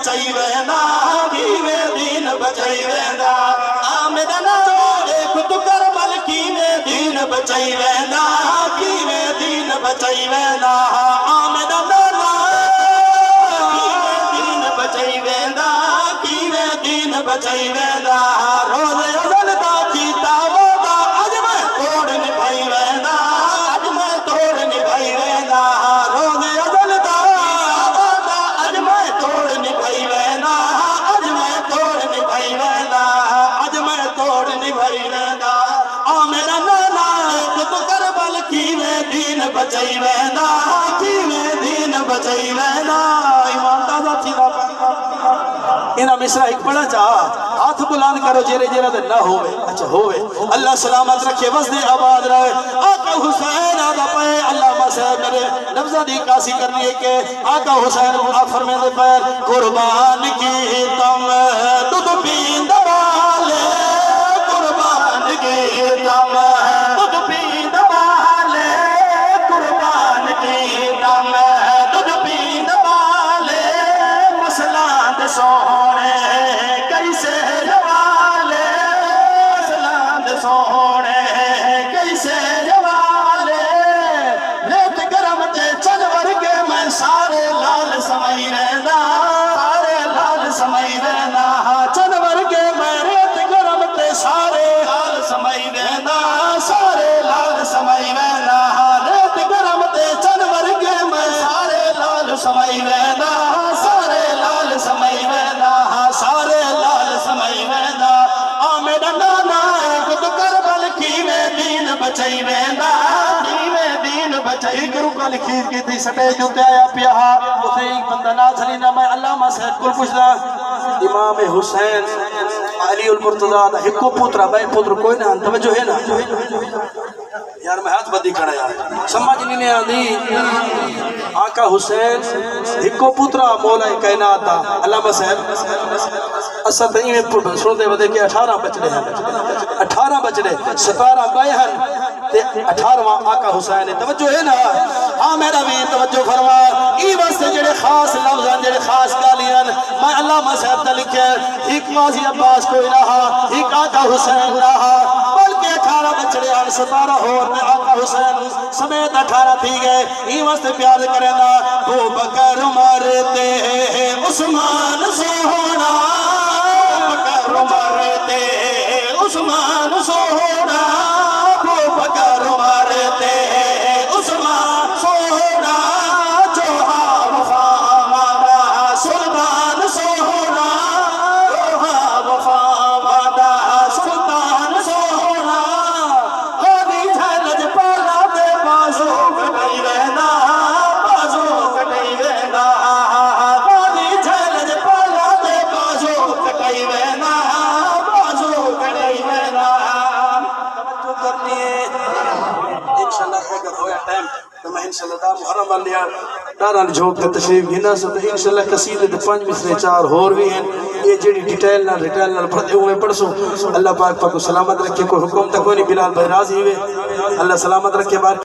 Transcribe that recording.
بچائی ویندا کیویں دین بچائی ویندا آمد نال خود کربل کیویں دین بچائی ویندا کیویں دین بچائی ویندا آمد نال کیویں دین بچائی ویندا کیویں دین بچائی ویندا روز ازل دا کیتا وعدہ اج میں توڑ نبھائی ویندا اج میں توڑ نبھائی ویندا روز ازل دا وعدہ اج میں توڑ نبھائی ویندا اج میں توڑ نبھائی ویندا اج میں توڑ نبھائی ویندا آمد نال خود کربل کیویں دین بچائی ویندا کیویں دین بچائی ویندا ایمان تازہ تھیلا انہاں مصرع ایک پڑھا چاہا ہاتھ بلند کرو جیرے جیرے دے نہ ہوئے اچھا ہوئے اللہ سلامت رکھے وزد آباد رہے آقا حسین آدھا پائے اللہ مسئلہ میرے لفظہ دی کاسی کرنی ہے کہ آقا حسین آفر میں دے پیر قربان کی تم دودھ پیند والے قربان کی تم دودھ پیند والے قربان کی تم دودھ پیند والے مسلان دے سونے کیسے جوالے مسلان دے سونے کیسے جوالے ریت گرم تے چنور کے میں سارے لال سمائی رہنا سارے لال سمائی رہنا چنور کے میں ریت گرم تے سارے لال سمائی رہنا سارے لال سمائی رہنا ریت گرم تے چنور کے میں سارے لال سمائی رہنا سارے لال سمائی رہنا سارے لال سمائی ویندا آمد نانا خود کربل کیویں دین بچائی ویندا کیویں دین بچائی گرو کا لکھیت کی تھی سٹے جو تے آیا پیا اسے ایک بندہ نہ چلینا میں علامہ صاحب کو پوچھدا امام حسین علی المرتضیٰ دا ہکو پوترا بھائی پوتر کوئی نہ توجہ ہے نا یار میں ہاتھ بدی کھڑا یار سمجھ نہیں آندی آقا حسین ہکو پوترا مولا کائنات دا علامہ صاحب اصل تے ایویں سنتے ودے کہ 18 بچڑے ہیں 18 بچڑے 17 بھائی ہیں تے 18واں آقا حسین ہے توجہ ہے نا ہاں میرا بھی توجہ فرما ای واسطے جڑے خاص لفظ ہیں جڑے خاص گالیاں میں علامہ صاحب تے لکھے ایک غازی عباس کوئی رہا ایک آقا حسین رہا بلکہ 18 بچڑے ہیں 17 اور میں آقا حسین سمیت 18 تھی گئے ای واسطے پیار کرنا ابو بکر مرتے عثمان سونا مرتے عثمان سونا ابو بکر مرتے عثمان سونا جو وفا مانا سلطان سونا جو وفا مانا سلطان سونا غازی جھلج پالا دے بازو کٹائی رہنا بازو کٹائی رہنا غازی جھلج پالا دے بازو کٹائی رہنا انشاءاللہ دا محرم والیا داران جھوک کے تشریف گھنا ستا انشاءاللہ قصیدے دے 5 مصرے 4 اور بھی ہیں یہ جیڑی ڈیٹیل نہ پڑھتے ہوئے پڑھ سو اللہ پاک کو سلامت رکھے کوئی حکم تک کوئی نہیں بلال بھائی راضی ہوئے اللہ سلامت رکھے بار